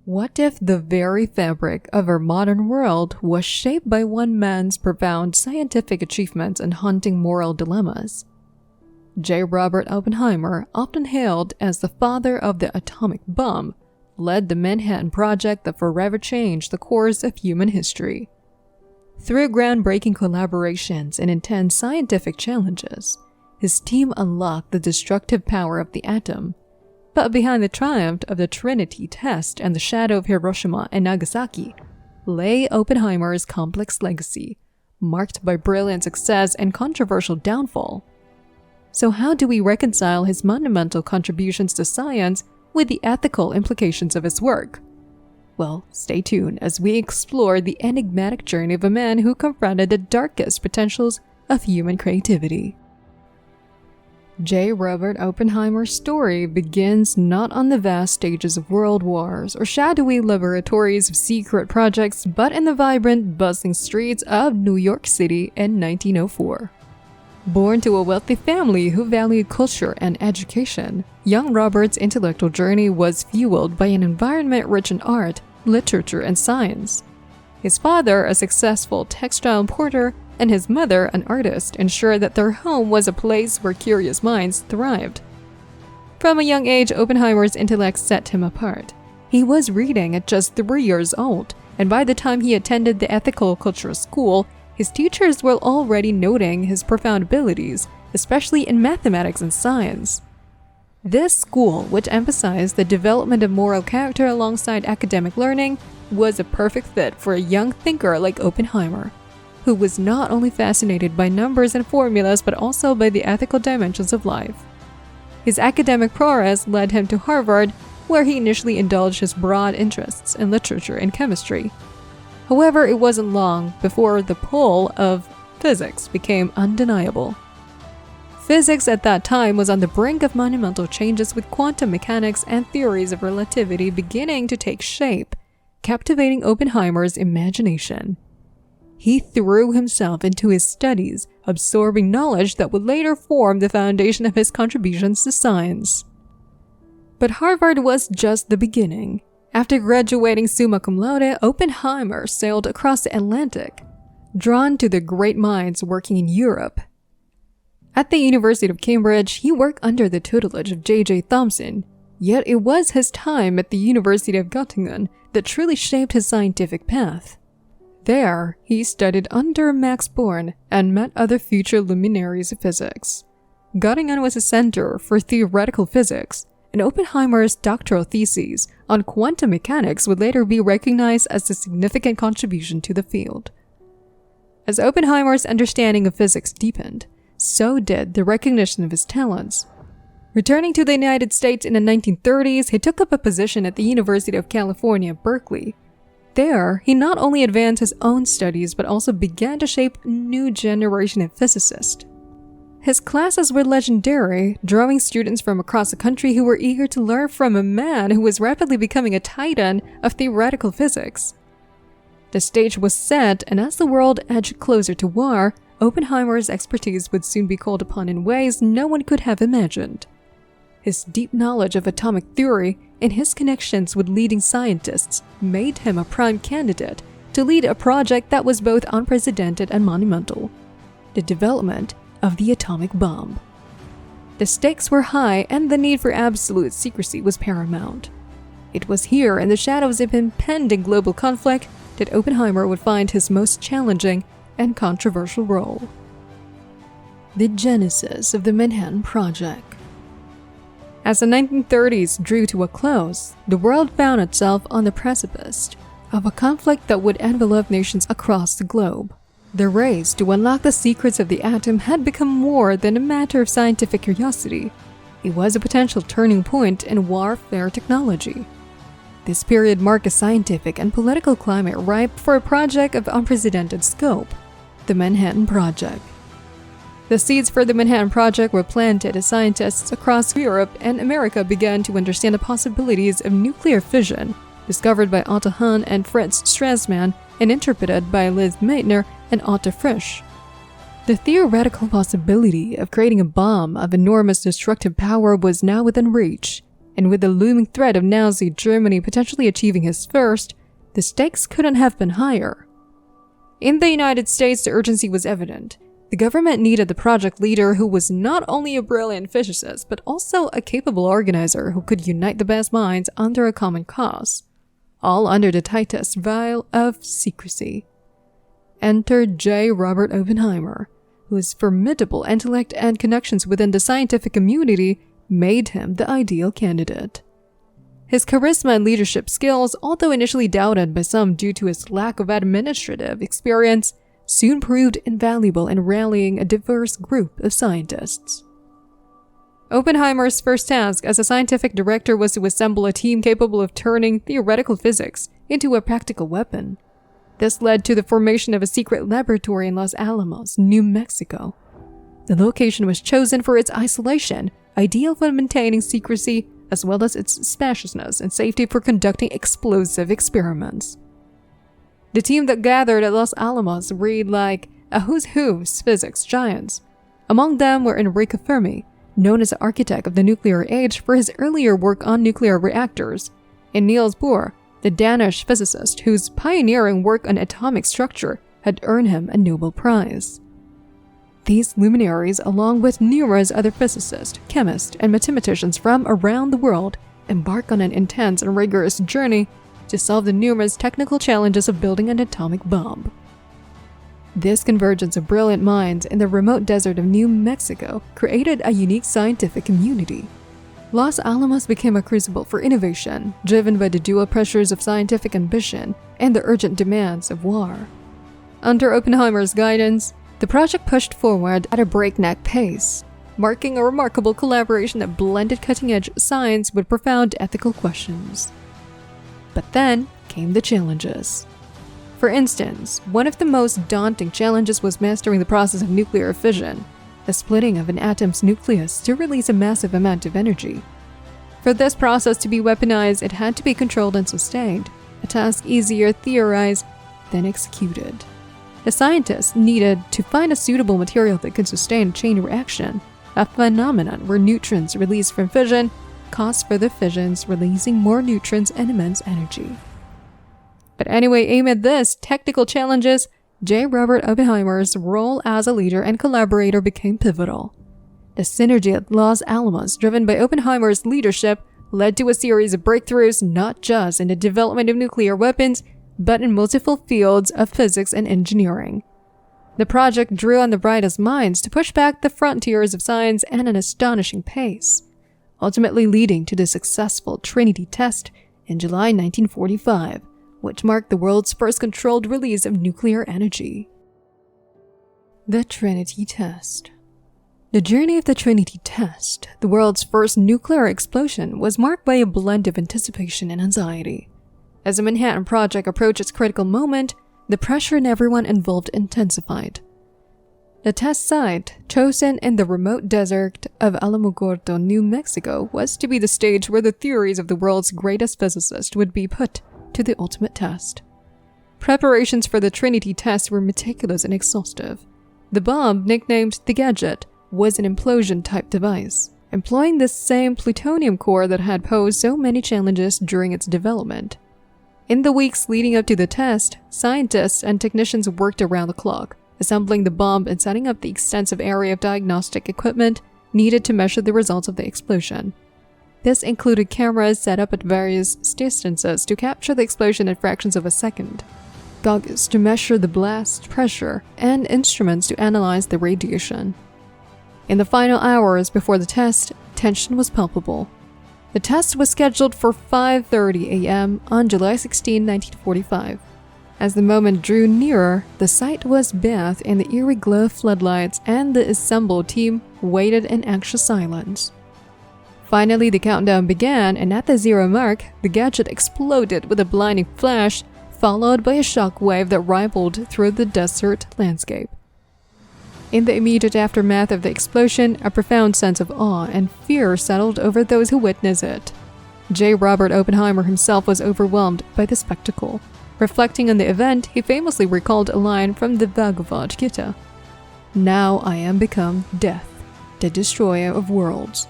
What if the very fabric of our modern world was shaped by one man's profound scientific achievements and haunting moral dilemmas? J. Robert Oppenheimer, often hailed as the father of the atomic bomb, led the Manhattan Project that forever changed the course of human history. Through groundbreaking collaborations and intense scientific challenges, his team unlocked the destructive power of the atom. But behind the triumph of the Trinity Test and the shadow of Hiroshima and Nagasaki lay Oppenheimer's complex legacy, marked by brilliant success and controversial downfall. So how do we reconcile his monumental contributions to science with the ethical implications of his work? Well, stay tuned as we explore the enigmatic journey of a man who confronted the darkest potentials of human creativity. J. Robert Oppenheimer's story begins not on the vast stages of world wars or shadowy laboratories of secret projects, but in the vibrant, bustling streets of New York City in 1904. Born to a wealthy family who valued culture and education, young Robert's intellectual journey was fueled by an environment rich in art, literature, and science. His father, a successful textile importer, and his mother, an artist, ensured that their home was a place where curious minds thrived. From a young age, Oppenheimer's intellect set him apart. He was reading at just 3 years old, and by the time he attended the Ethical Cultural School, his teachers were already noting his profound abilities, especially in mathematics and science. This school, which emphasized the development of moral character alongside academic learning, was a perfect fit for a young thinker like Oppenheimer, who was not only fascinated by numbers and formulas but also by the ethical dimensions of life. His academic prowess led him to Harvard, where he initially indulged his broad interests in literature and chemistry. However, it wasn't long before the pull of physics became undeniable. Physics at that time was on the brink of monumental changes, with quantum mechanics and theories of relativity beginning to take shape, captivating Oppenheimer's imagination. He threw himself into his studies, absorbing knowledge that would later form the foundation of his contributions to science. But Harvard was just the beginning. After graduating summa cum laude, Oppenheimer sailed across the Atlantic, drawn to the great minds working in Europe. At the University of Cambridge, he worked under the tutelage of J.J. Thomson, yet it was his time at the University of Göttingen that truly shaped his scientific path. There, he studied under Max Born and met other future luminaries of physics. Göttingen was a center for theoretical physics, and Oppenheimer's doctoral thesis on quantum mechanics would later be recognized as a significant contribution to the field. As Oppenheimer's understanding of physics deepened, so did the recognition of his talents. Returning to the United States in the 1930s, he took up a position at the University of California, Berkeley. There, he not only advanced his own studies but also began to shape a new generation of physicists. His classes were legendary, drawing students from across the country who were eager to learn from a man who was rapidly becoming a titan of theoretical physics. The stage was set, and as the world edged closer to war, Oppenheimer's expertise would soon be called upon in ways no one could have imagined. His deep knowledge of atomic theory and his connections with leading scientists made him a prime candidate to lead a project that was both unprecedented and monumental: the development of the atomic bomb. The stakes were high and the need for absolute secrecy was paramount. It was here, in the shadows of impending global conflict, that Oppenheimer would find his most challenging and controversial role. The genesis of the Manhattan Project. As the 1930s drew to a close, the world found itself on the precipice of a conflict that would envelop nations across the globe. The race to unlock the secrets of the atom had become more than a matter of scientific curiosity. It was a potential turning point in warfare technology. This period marked a scientific and political climate ripe for a project of unprecedented scope: the Manhattan Project. The seeds for the Manhattan Project were planted as scientists across Europe and America began to understand the possibilities of nuclear fission, discovered by Otto Hahn and Fritz Strassmann and interpreted by Liz Meitner and Otto Frisch. The theoretical possibility of creating a bomb of enormous destructive power was now within reach, and with the looming threat of Nazi Germany potentially achieving his first, the stakes couldn't have been higher. In the United States, the urgency was evident. The government needed the project leader who was not only a brilliant physicist, but also a capable organizer who could unite the best minds under a common cause, all under the tightest veil of secrecy. Enter J. Robert Oppenheimer, whose formidable intellect and connections within the scientific community made him the ideal candidate. His charisma and leadership skills, although initially doubted by some due to his lack of administrative experience, soon proved invaluable in rallying a diverse group of scientists. Oppenheimer's first task as a scientific director was to assemble a team capable of turning theoretical physics into a practical weapon. This led to the formation of a secret laboratory in Los Alamos, New Mexico. The location was chosen for its isolation, ideal for maintaining secrecy, as well as its spaciousness and safety for conducting explosive experiments. The team that gathered at Los Alamos read like a who's who of physics giants. Among them were Enrico Fermi, known as the architect of the nuclear age for his earlier work on nuclear reactors, and Niels Bohr, the Danish physicist whose pioneering work on atomic structure had earned him a Nobel Prize. These luminaries, along with numerous other physicists, chemists, and mathematicians from around the world, embark on an intense and rigorous journey to solve the numerous technical challenges of building an atomic bomb. This convergence of brilliant minds in the remote desert of New Mexico created a unique scientific community. Los Alamos became a crucible for innovation, driven by the dual pressures of scientific ambition and the urgent demands of war. Under Oppenheimer's guidance, the project pushed forward at a breakneck pace, marking a remarkable collaboration that blended cutting-edge science with profound ethical questions. But then came the challenges. For instance, one of the most daunting challenges was mastering the process of nuclear fission, the splitting of an atom's nucleus to release a massive amount of energy. For this process to be weaponized, it had to be controlled and sustained, a task easier theorized than executed. The scientists needed to find a suitable material that could sustain a chain reaction, a phenomenon where neutrons released from fission cause further fissions, releasing more neutrons and immense energy. But anyway, amid this technical challenges, J. Robert Oppenheimer's role as a leader and collaborator became pivotal. The synergy at Los Alamos, driven by Oppenheimer's leadership, led to a series of breakthroughs not just in the development of nuclear weapons, but in multiple fields of physics and engineering. The project drew on the brightest minds to push back the frontiers of science at an astonishing pace, ultimately leading to the successful Trinity Test in July 1945, which marked the world's first controlled release of nuclear energy. The Trinity Test. The journey of the Trinity Test, the world's first nuclear explosion, was marked by a blend of anticipation and anxiety. As the Manhattan Project approached its critical moment, the pressure in everyone involved intensified. The test site, chosen in the remote desert of Alamogordo, New Mexico, was to be the stage where the theories of the world's greatest physicists would be put to the ultimate test. Preparations for the Trinity Test were meticulous and exhaustive. The bomb, nicknamed the Gadget, was an implosion-type device, employing the same plutonium core that had posed so many challenges during its development. In the weeks leading up to the test, scientists and technicians worked around the clock, assembling the bomb and setting up the extensive area of diagnostic equipment needed to measure the results of the explosion. This included cameras set up at various distances to capture the explosion in fractions of a second, goggles to measure the blast pressure, and instruments to analyze the radiation. In the final hours before the test, tension was palpable. The test was scheduled for 5:30 a.m. on July 16, 1945. As the moment drew nearer, the site was bathed in the eerie glow of floodlights, and the assembled team waited in anxious silence. Finally, the countdown began, and at the 0 mark, the gadget exploded with a blinding flash, followed by a shock wave that rippled through the desert landscape. In the immediate aftermath of the explosion, a profound sense of awe and fear settled over those who witnessed it. J. Robert Oppenheimer himself was overwhelmed by the spectacle. Reflecting on the event, he famously recalled a line from the Bhagavad Gita: "Now I am become death, the destroyer of worlds."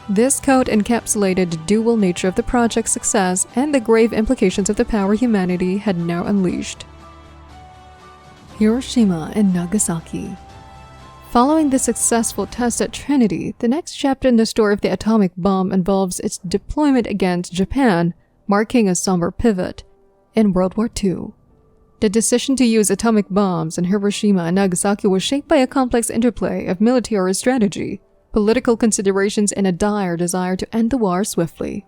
This code encapsulated the dual nature of the project's success and the grave implications of the power humanity had now unleashed. Hiroshima and Nagasaki. Following the successful test at Trinity, the next chapter in the story of the atomic bomb involves its deployment against Japan, marking a somber pivot in World War II. The decision to use atomic bombs in Hiroshima and Nagasaki was shaped by a complex interplay of military strategy, political considerations, and a dire desire to end the war swiftly.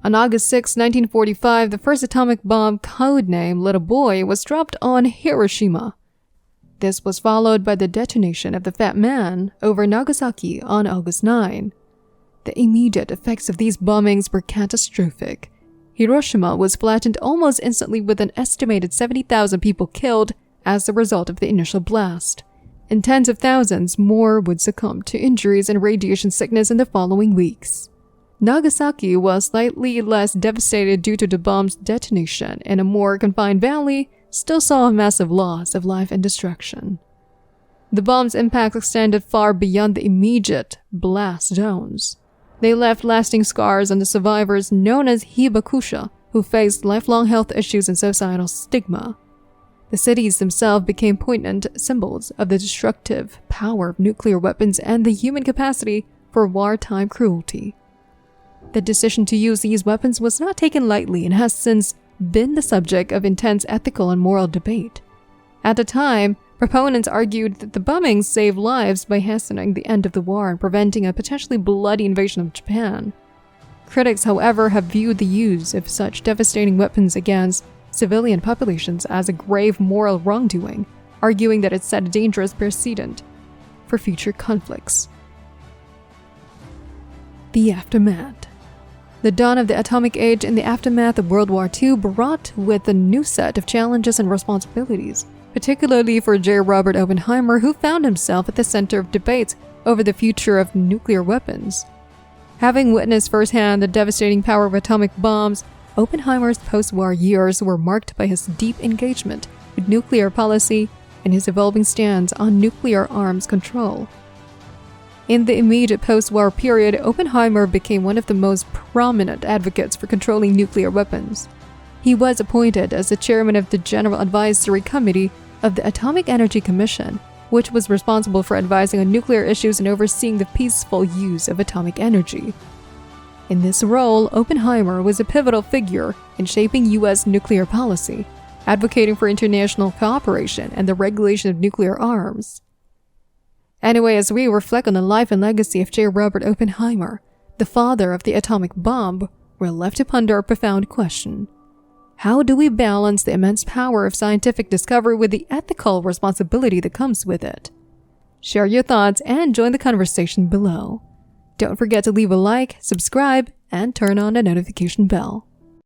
On August 6, 1945, the first atomic bomb, codenamed Little Boy, was dropped on Hiroshima. This was followed by the detonation of the Fat Man over Nagasaki on August 9. The immediate effects of these bombings were catastrophic. Hiroshima was flattened almost instantly, with an estimated 70,000 people killed as a result of the initial blast, and tens of thousands more would succumb to injuries and radiation sickness in the following weeks. Nagasaki was slightly less devastated due to the bomb's detonation, and a more confined valley still saw a massive loss of life and destruction. The bomb's impact extended far beyond the immediate blast zones. They left lasting scars on the survivors, known as hibakusha, who faced lifelong health issues and societal stigma. The cities themselves became poignant symbols of the destructive power of nuclear weapons and the human capacity for wartime cruelty. The decision to use these weapons was not taken lightly and has since been the subject of intense ethical and moral debate. At the time, proponents argued that the bombings saved lives by hastening the end of the war and preventing a potentially bloody invasion of Japan. Critics, however, have viewed the use of such devastating weapons against civilian populations as a grave moral wrongdoing, arguing that it set a dangerous precedent for future conflicts. The aftermath. The dawn of the atomic age and the aftermath of World War II brought with a new set of challenges and responsibilities, particularly for J. Robert Oppenheimer, who found himself at the center of debates over the future of nuclear weapons. Having witnessed firsthand the devastating power of atomic bombs, Oppenheimer's post-war years were marked by his deep engagement with nuclear policy and his evolving stance on nuclear arms control. In the immediate post-war period, Oppenheimer became one of the most prominent advocates for controlling nuclear weapons. He was appointed as the chairman of the General Advisory Committee of the Atomic Energy Commission, which was responsible for advising on nuclear issues and overseeing the peaceful use of atomic energy. In this role, Oppenheimer was a pivotal figure in shaping U.S. nuclear policy, advocating for international cooperation and the regulation of nuclear arms. Anyway, as we reflect on the life and legacy of J. Robert Oppenheimer, the father of the atomic bomb, we're left to ponder a profound question. How do we balance the immense power of scientific discovery with the ethical responsibility that comes with it? Share your thoughts and join the conversation below. Don't forget to leave a like, subscribe, and turn on the notification bell.